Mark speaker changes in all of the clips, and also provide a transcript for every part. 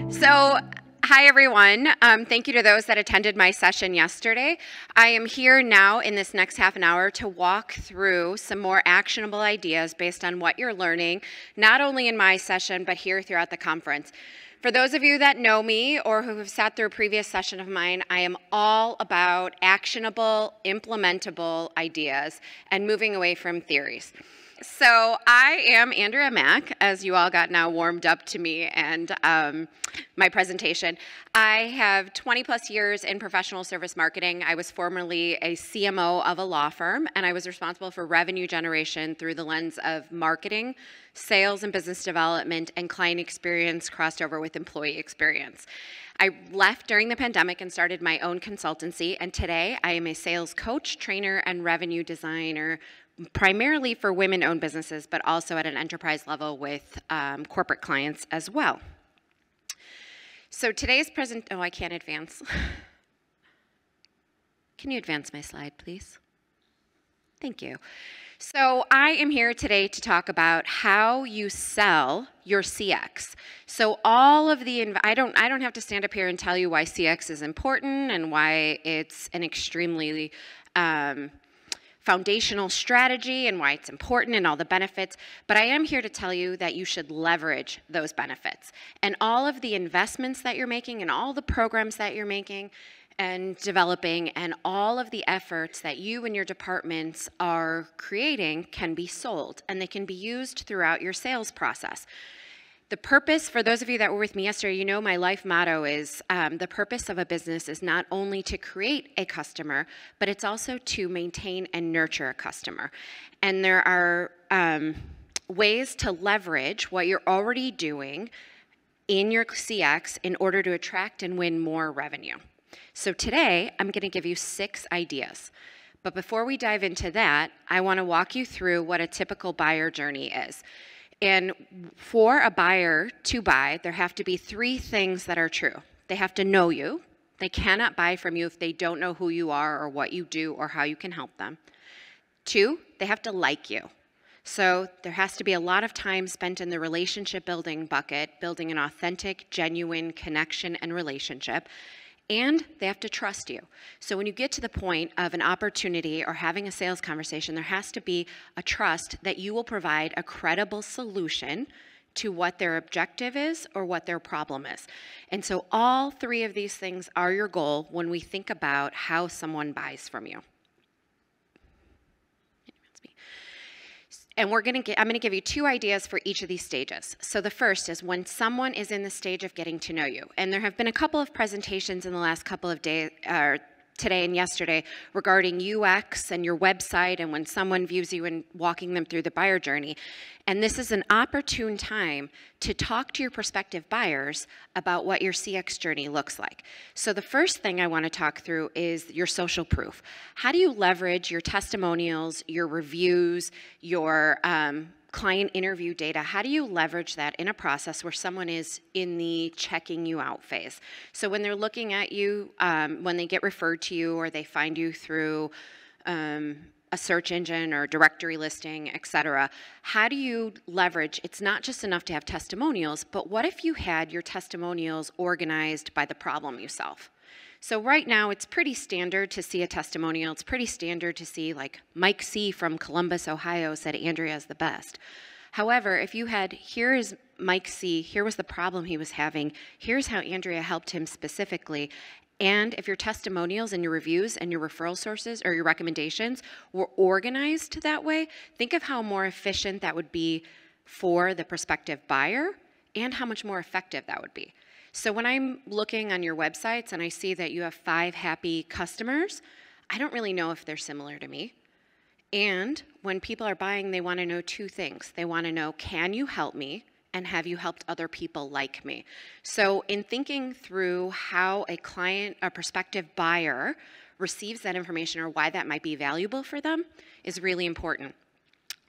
Speaker 1: So, hi everyone. Thank you to those that attended my session yesterday. I am here now in this next half an hour to walk through some more actionable ideas based on what you're learning, not only in my session, but here throughout the conference. For those of you that know me or who have sat through a previous session of mine, I am all about actionable, implementable ideas and moving away from theories. So I am Andrea Mack, as you all got now warmed up to me and my presentation. I have 20 plus years in professional service marketing. I was formerly a CMO of a law firm, and I was responsible for revenue generation through the lens of marketing, sales and business development, and client experience crossed over with employee experience. I left during the pandemic and started my own consultancy, and today I am a sales coach, trainer, and revenue designer, primarily for women-owned businesses, but also at an enterprise level with corporate clients as well. So today's oh, I can't advance. Can you advance my slide, please? Thank you. So I am here today to talk about how you sell your CX. So all of the, I don't have to stand up here and tell you why CX is important and why it's an extremely foundational strategy and why it's important and all the benefits, but I am here to tell you that you should leverage those benefits. And all of the investments that you're making and all the programs that you're making and developing and all of the efforts that you and your departments are creating can be sold, and they can be used throughout your sales process. The purpose, for those of you that were with me yesterday, you know my life motto is the purpose of a business is not only to create a customer, but it's also to maintain and nurture a customer. And there are ways to leverage what you're already doing in your CX in order to attract and win more revenue. So today, I'm going to give you 6 ideas. But before we dive into that, I want to walk you through what a typical buyer journey is. And for a buyer to buy, there have to be 3 things that are true. They have to know you. They cannot buy from you if they don't know who you are or what you do or how you can help them. 2, they have to like you. So there has to be a lot of time spent in the relationship building bucket, building an authentic, genuine connection and relationship. And they have to trust you. So when you get to the point of an opportunity or having a sales conversation, there has to be a trust that you will provide a credible solution to what their objective is or what their problem is. And so all 3 of these things are your goal when we think about how someone buys from you. And I'm going to give you 2 ideas for each of these stages. So the first is when someone is in the stage of getting to know you. And there have been a couple of presentations in the last couple of days, today and yesterday, regarding UX and your website and when someone views you and walking them through the buyer journey. And this is an opportune time to talk to your prospective buyers about what your CX journey looks like. So the first thing I want to talk through is your social proof. How do you leverage your testimonials, your reviews, your client interview data? How do you leverage that in a process where someone is in the checking you out phase? So when they're looking at you, when they get referred to you or they find you through a search engine or directory listing, etc., how do you leverage? It's not just enough to have testimonials, but what if you had your testimonials organized by the problem you solve? So right now, it's pretty standard to see a testimonial. It's pretty standard to see, like, Mike C. from Columbus, Ohio said Andrea is the best. However, if you had, here is Mike C., here was the problem he was having, here's how Andrea helped him specifically, and if your testimonials and your reviews and your referral sources or your recommendations were organized that way, think of how more efficient that would be for the prospective buyer and how much more effective that would be. So when I'm looking on your websites and I see that you have 5 happy customers, I don't really know if they're similar to me. And when people are buying, they want to know 2 things. They want to know, can you help me? And have you helped other people like me? So in thinking through how a client, a prospective buyer, receives that information or why that might be valuable for them is really important.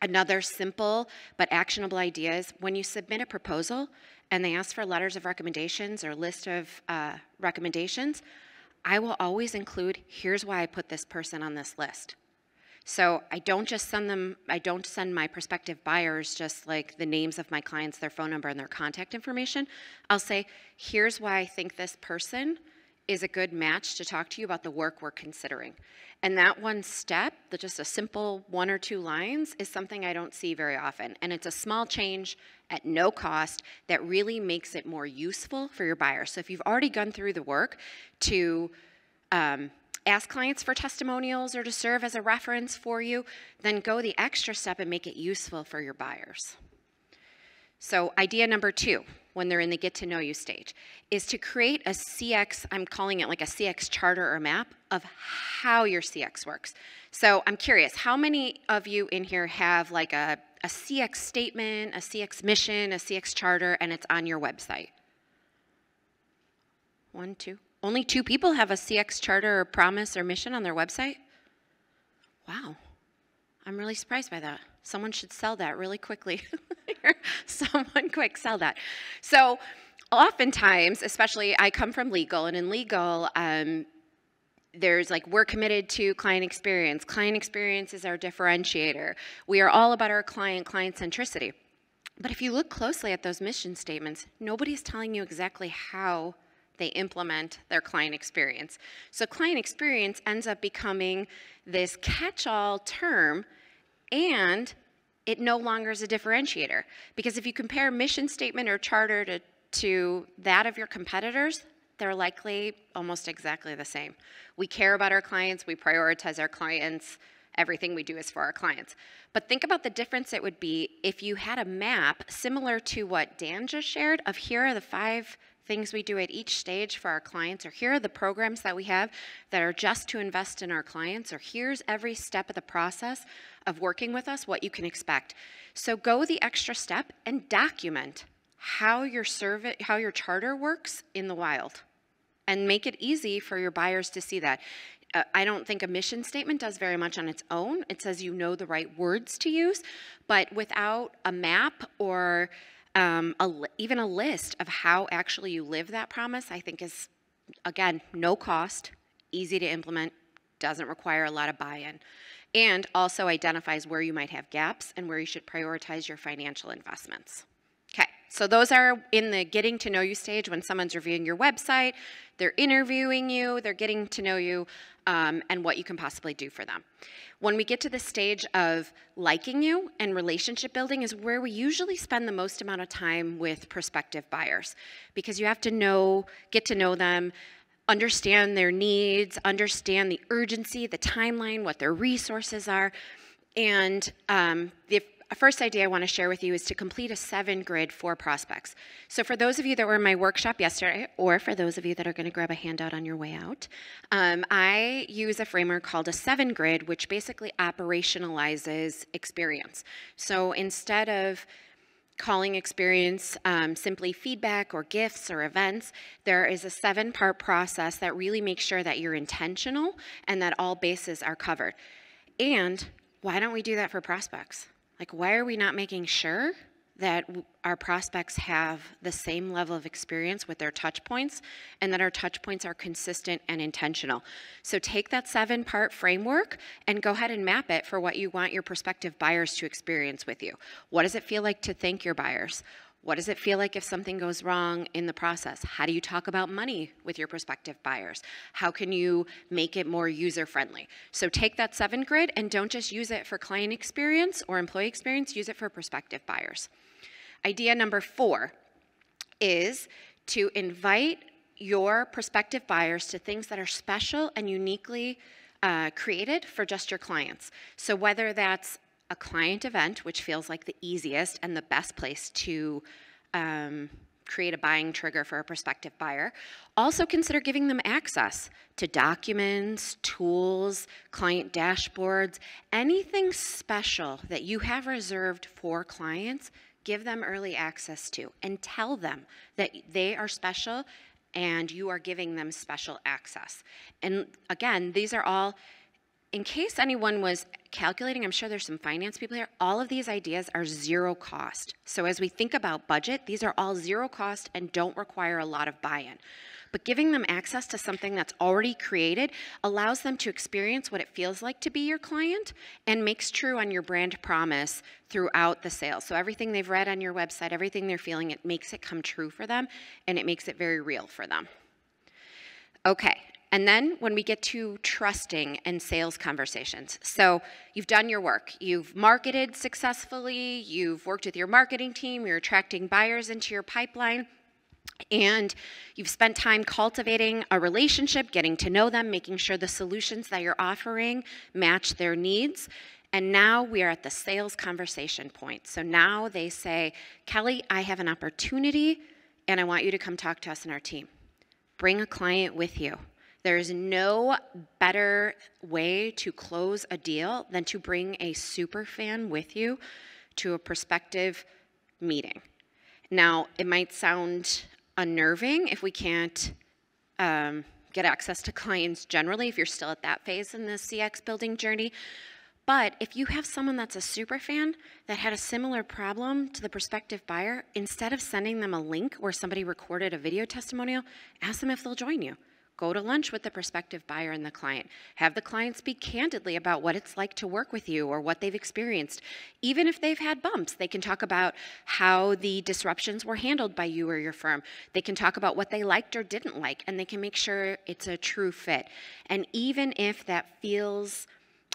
Speaker 1: Another simple but actionable idea is when you submit a proposal and they ask for letters of recommendations or list of recommendations, I will always include, here's why I put this person on this list. So I don't send my prospective buyers just like the names of my clients, their phone number, and their contact information. I'll say, here's why I think this person is a good match to talk to you about the work we're considering. And that one step, just a simple 1 or 2 lines, is something I don't see very often. And it's a small change at no cost that really makes it more useful for your buyer. So if you've already gone through the work to ask clients for testimonials or to serve as a reference for you, then go the extra step and make it useful for your buyers. So idea number 2, when they're in the get to know you stage, is to create a CX, I'm calling it like a CX charter or map of how your CX works. So I'm curious, how many of you in here have like a CX statement, a CX mission, a CX charter, and it's on your website? 1, 2. Only 2 people have a CX charter or promise or mission on their website? Wow. I'm really surprised by that. Someone should sell that really quickly. Someone quick, sell that. So oftentimes, especially I come from legal, and in legal, there's like, we're committed to client experience. Client experience is our differentiator. We are all about our client centricity. But if you look closely at those mission statements, nobody's telling you exactly how they implement their client experience. So client experience ends up becoming this catch-all term, and it no longer is a differentiator. Because if you compare mission statement or charter to that of your competitors, they're likely almost exactly the same. We care about our clients, we prioritize our clients, everything we do is for our clients. But think about the difference it would be if you had a map similar to what Dan just shared of here are the 5 things we do at each stage for our clients, or here are the programs that we have that are just to invest in our clients, or here's every step of the process of working with us, what you can expect. So go the extra step and document how your charter works in the wild, and make it easy for your buyers to see that. I don't think a mission statement does very much on its own. It says you know the right words to use, but without a map or even a list of how actually you live that promise, I think is, again, no cost, easy to implement, doesn't require a lot of buy-in, and also identifies where you might have gaps and where you should prioritize your financial investments. Okay, so those are in the getting to know you stage when someone's reviewing your website, they're interviewing you, they're getting to know you, and what you can possibly do for them. When we get to the stage of liking you and relationship building is where we usually spend the most amount of time with prospective buyers, because you have to get to know them, understand their needs, understand the urgency, the timeline, what their resources are. And the first idea I want to share with you is to complete a 7-grid for prospects. So for those of you that were in my workshop yesterday, or for those of you that are going to grab a handout on your way out, I use a framework called a 7-grid, which basically operationalizes experience. So instead of calling experience simply feedback or gifts or events, there is a 7-part process that really makes sure that you're intentional and that all bases are covered. And why don't we do that for prospects? Like, why are we not making sure that our prospects have the same level of experience with their touch points, and that our touch points are consistent and intentional? So take that 7-part framework and go ahead and map it for what you want your prospective buyers to experience with you. What does it feel like to thank your buyers? What does it feel like if something goes wrong in the process? How do you talk about money with your prospective buyers? How can you make it more user-friendly? So take that 7-grid and don't just use it for client experience or employee experience, use it for prospective buyers. Idea number 4 is to invite your prospective buyers to things that are special and uniquely created for just your clients. So whether that's a client event, which feels like the easiest and the best place to create a buying trigger for a prospective buyer. Also consider giving them access to documents, tools, client dashboards, anything special that you have reserved for clients, give them early access to, and tell them that they are special and you are giving them special access. And again, these are all in case anyone was calculating, I'm sure there's some finance people here, all of these ideas are zero cost. So as we think about budget, these are all zero cost and don't require a lot of buy-in. But giving them access to something that's already created allows them to experience what it feels like to be your client and makes true on your brand promise throughout the sale. So everything they've read on your website, everything they're feeling, it makes it come true for them and it makes it very real for them. Okay. And then when we get to trusting and sales conversations, so you've done your work, you've marketed successfully, you've worked with your marketing team, you're attracting buyers into your pipeline, and you've spent time cultivating a relationship, getting to know them, making sure the solutions that you're offering match their needs. And now we are at the sales conversation point. So now they say, Kelly, I have an opportunity, and I want you to come talk to us in our team. Bring a client with you. There's no better way to close a deal than to bring a super fan with you to a prospective meeting. Now, it might sound unnerving if we can't get access to clients generally, if you're still at that phase in the CX building journey. But if you have someone that's a super fan that had a similar problem to the prospective buyer, instead of sending them a link where somebody recorded a video testimonial, ask them if they'll join you. Go to lunch with the prospective buyer and the client. Have the client speak candidly about what it's like to work with you or what they've experienced. Even if they've had bumps, they can talk about how the disruptions were handled by you or your firm. They can talk about what they liked or didn't like, and they can make sure it's a true fit. And even if that feels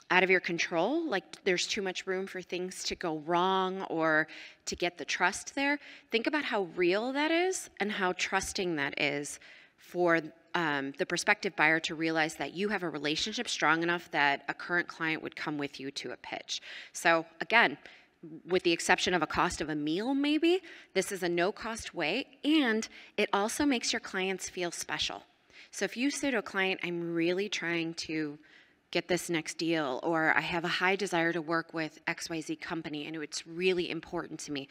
Speaker 1: out of your control, like there's too much room for things to go wrong or to get the trust there, think about how real that is and how trusting that is for the prospective buyer to realize that you have a relationship strong enough that a current client would come with you to a pitch. So again, with the exception of a cost of a meal maybe, this is a no-cost way, and it also makes your clients feel special. So if you say to a client, I'm really trying to get this next deal, or I have a high desire to work with XYZ company and it's really important to me.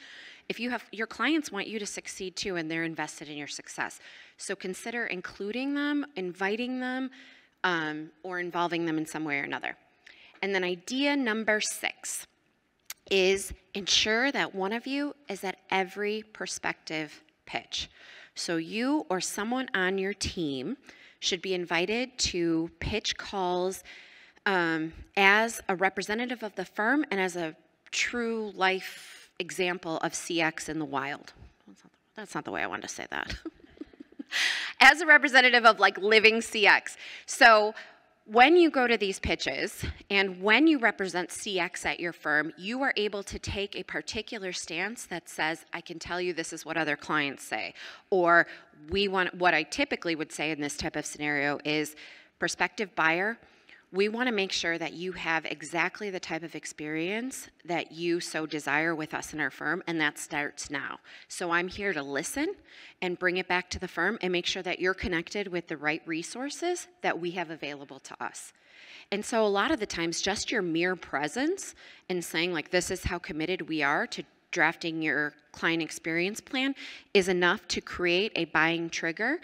Speaker 1: If you have, your clients want you to succeed too, and they're invested in your success. So consider including them, inviting them, or involving them in some way or another. And then idea number 6 is ensure that one of you is at every prospective pitch. So you or someone on your team should be invited to pitch calls as a representative of the firm and as a true life example of CX in the wild. That's not the way I wanted to say that. As a representative of like living CX. So when you go to these pitches and when you represent CX at your firm, you are able to take a particular stance that says, I can tell you this is what other clients say. Or what I typically would say in this type of scenario is, prospective buyer, we want to make sure that you have exactly the type of experience that you so desire with us in our firm, and that starts now. So I'm here to listen and bring it back to the firm and make sure that you're connected with the right resources that we have available to us. And so a lot of the times, just your mere presence and saying like, this is how committed we are to drafting your client experience plan is enough to create a buying trigger,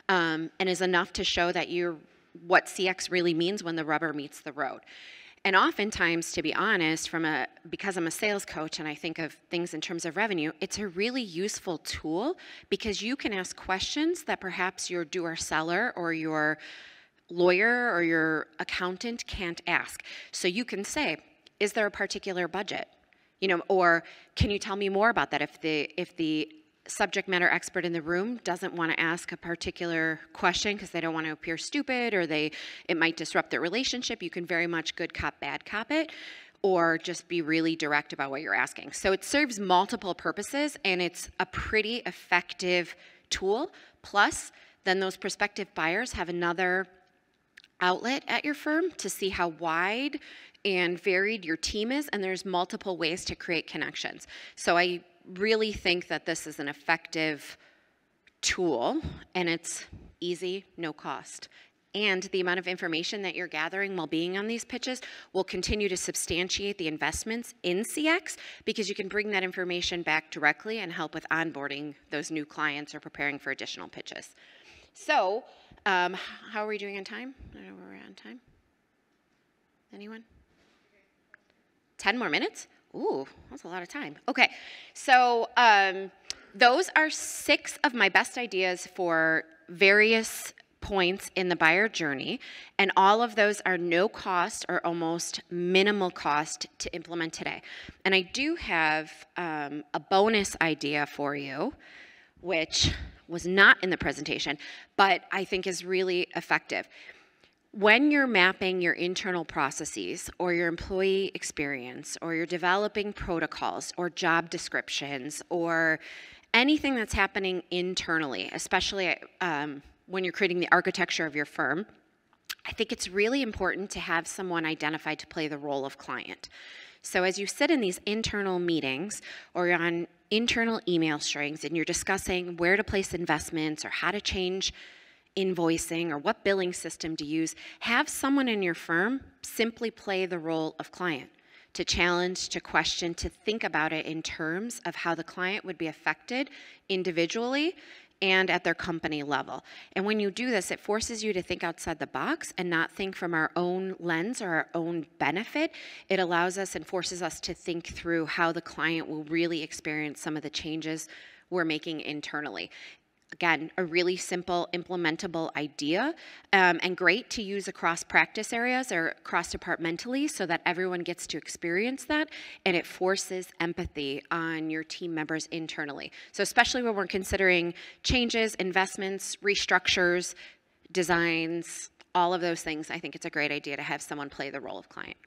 Speaker 1: and is enough to show that you're what CX really means when the rubber meets the road. And oftentimes, to be honest, because I'm a sales coach and I think of things in terms of revenue, it's a really useful tool because you can ask questions that perhaps your doer seller or your lawyer or your accountant can't ask. So you can say, is there a particular budget? Or can you tell me more about that? If the subject matter expert in the room doesn't want to ask a particular question because they don't want to appear stupid or it might disrupt their relationship, you can very much good cop, bad cop it, or just be really direct about what you're asking. So it serves multiple purposes and it's a pretty effective tool. Plus, then those prospective buyers have another outlet at your firm to see how wide and varied your team is, and there's multiple ways to create connections. So I really think that this is an effective tool, and it's easy, no cost. And the amount of information that you're gathering while being on these pitches will continue to substantiate the investments in CX because you can bring that information back directly and help with onboarding those new clients or preparing for additional pitches. So, how are we doing on time? I don't know where we're at on time. Anyone? 10 more minutes? Ooh, that's a lot of time. Okay, so those are 6 of my best ideas for various points in the buyer journey, and all of those are no cost or almost minimal cost to implement today. And I do have a bonus idea for you, which was not in the presentation, but I think is really effective. When you're mapping your internal processes or your employee experience or you're developing protocols or job descriptions or anything that's happening internally, especially when you're creating the architecture of your firm, I think it's really important to have someone identified to play the role of client. So as you sit in these internal meetings or you're on internal email strings and you're discussing where to place investments or how to change invoicing or what billing system to use, have someone in your firm simply play the role of client, to challenge, to question, to think about it in terms of how the client would be affected individually and at their company level. And when you do this, it forces you to think outside the box and not think from our own lens or our own benefit. It allows us and forces us to think through how the client will really experience some of the changes we're making internally. Again, a really simple, implementable idea, and great to use across practice areas or cross-departmentally so that everyone gets to experience that, and it forces empathy on your team members internally. So especially when we're considering changes, investments, restructures, designs, all of those things, I think it's a great idea to have someone play the role of client.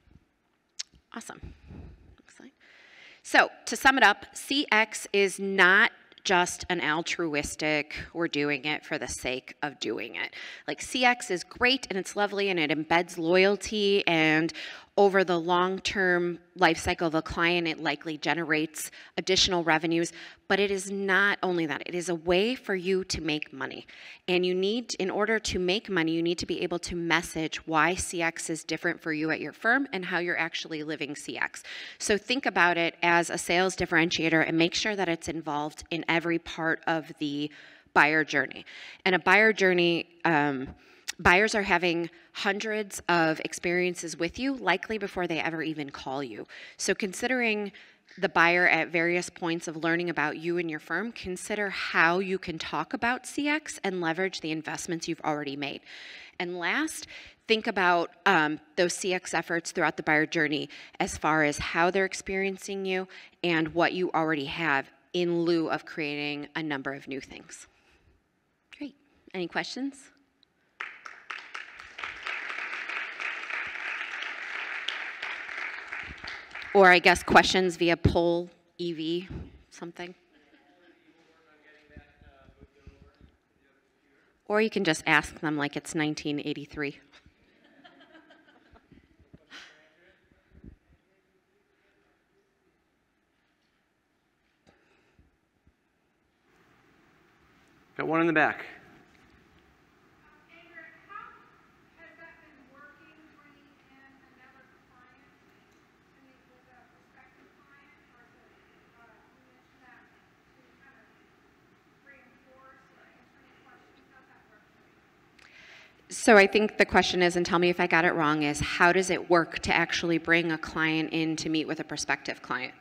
Speaker 1: Awesome. Next slide. So to sum it up, CX is not just an altruistic, we're doing it for the sake of doing it. Like CX is great and it's lovely and it embeds loyalty, and over the long-term life cycle of a client, it likely generates additional revenues, but it is not only that, it is a way for you to make money. And you need, in order to make money, you need to be able to message why CX is different for you at your firm and how you're actually living CX. So think about it as a sales differentiator and make sure that it's involved in every part of the buyer journey. And a buyer journey, buyers are having hundreds of experiences with you, likely before they ever even call you. So considering the buyer at various points of learning about you and your firm, consider how you can talk about CX and leverage the investments you've already made. And last, think about those CX efforts throughout the buyer journey as far as how they're experiencing you and what you already have in lieu of creating a number of new things. Great. Any questions? Or I guess questions via poll, EV, something. Or you can just ask them like it's 1983.
Speaker 2: Got one in the back.
Speaker 1: So I think the question is, and tell me if I got it wrong, is how does it work to actually bring a client in to meet with a prospective client?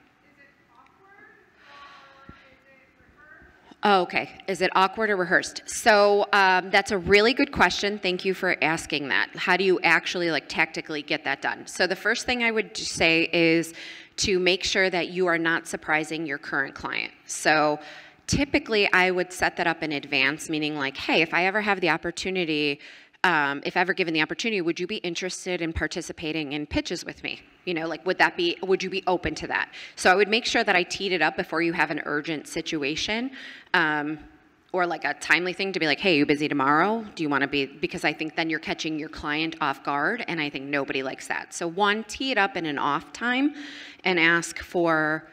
Speaker 1: Oh, okay. Is it awkward or rehearsed? So that's a really good question. Thank you for asking that. How do you actually tactically get that done? So the first thing I would say is to make sure that you are not surprising your current client. So typically I would set that up in advance, meaning hey, if I ever have the opportunity, if ever given the opportunity, would you be interested in participating in pitches with me? Would you be open to that? So I would make sure that I teed it up before you have an urgent situation, or a timely thing to be hey, you busy tomorrow? Do you want to be, because I think then you're catching your client off guard, and I think nobody likes that. So one, tee it up in an off time and ask for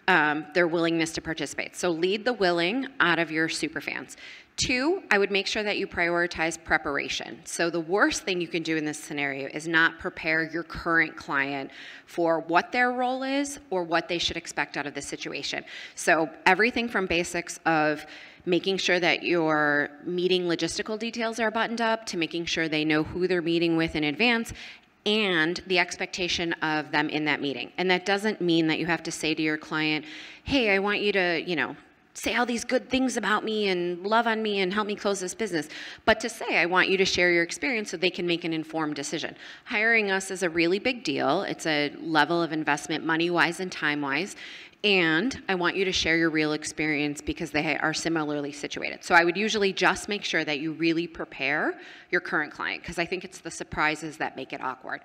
Speaker 1: their willingness to participate. So lead the willing out of your superfans. Two, I would make sure that you prioritize preparation. So the worst thing you can do in this scenario is not prepare your current client for what their role is or what they should expect out of this situation. So everything from basics of making sure that your meeting logistical details are buttoned up to making sure they know who they're meeting with in advance, and the expectation of them in that meeting. And that doesn't mean that you have to say to your client, hey, I want you to, say all these good things about me and love on me and help me close this business. But to say, I want you to share your experience so they can make an informed decision. Hiring us is a really big deal. It's a level of investment money-wise and time-wise. And I want you to share your real experience because they are similarly situated. So I would usually just make sure that you really prepare your current client, because I think it's the surprises that make it awkward.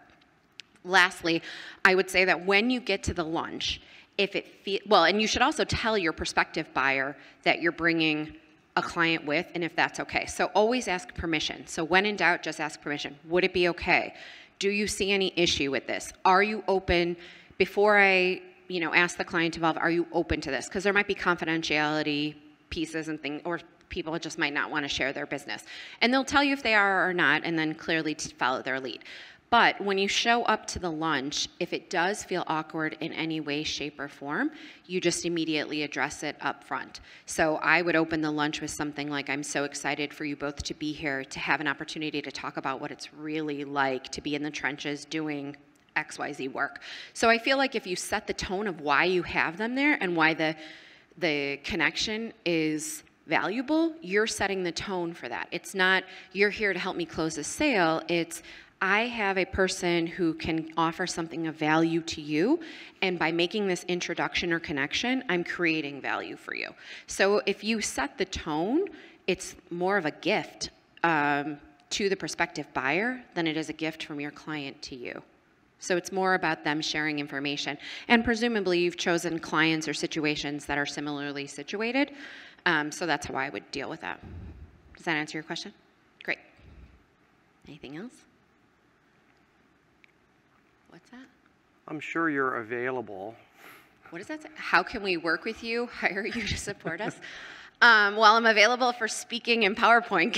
Speaker 1: Lastly, I would say that when you get to the lunch, and you should also tell your prospective buyer that you're bringing a client with, and if that's okay. So always ask permission. So when in doubt, just ask permission. Would it be okay? Do you see any issue with this? Are you open, before I ask the client involved, are you open to this? Because there might be confidentiality pieces and things, or people just might not want to share their business. And they'll tell you if they are or not, and then clearly to follow their lead. But when you show up to the lunch, if it does feel awkward in any way, shape, or form, you just immediately address it up front. So I would open the lunch with something like, I'm so excited for you both to be here, to have an opportunity to talk about what it's really like to be in the trenches doing XYZ work. So I feel like if you set the tone of why you have them there and why the connection is valuable, you're setting the tone for that. It's not, you're here to help me close a sale. It's, I have a person who can offer something of value to you, and by making this introduction or connection, I'm creating value for you. So if you set the tone, it's more of a gift to the prospective buyer than it is a gift from your client to you. So it's more about them sharing information. And presumably you've chosen clients or situations that are similarly situated. So that's how I would deal with that. Does that answer your question? Great. Anything else? What's that?
Speaker 2: I'm sure you're available.
Speaker 1: What does that say? How can we work with you, hire you to support us? Well, I'm available for speaking and PowerPoint.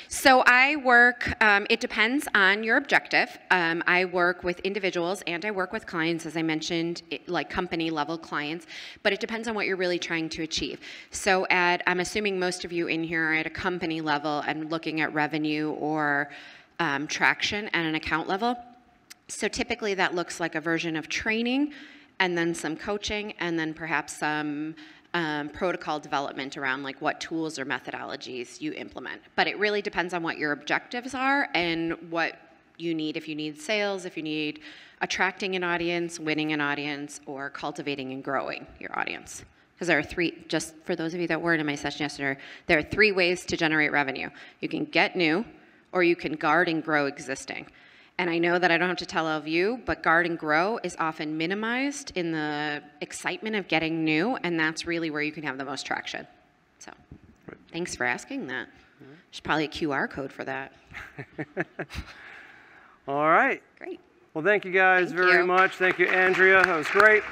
Speaker 1: So I work, it depends on your objective. I work with individuals and I work with clients, as I mentioned, like company level clients, but it depends on what you're really trying to achieve. So I'm assuming most of you in here are at a company level and looking at revenue or traction at an account level. So typically that looks like a version of training and then some coaching and then perhaps some protocol development around like what tools or methodologies you implement. But it really depends on what your objectives are and what you need. If you need sales, if you need attracting an audience, winning an audience, or cultivating and growing your audience. Because there are three, just for those of you that weren't in my session yesterday, there are 3 ways to generate revenue. You can get new, or you can guard and grow existing. And I know that I don't have to tell all of you, but guard and grow is often minimized in the excitement of getting new, and that's really where you can have the most traction. So thanks for asking that. There's probably a QR code for that.
Speaker 2: All right.
Speaker 1: Great.
Speaker 2: Well, thank you guys very much. Thank you, Andrea. That was great.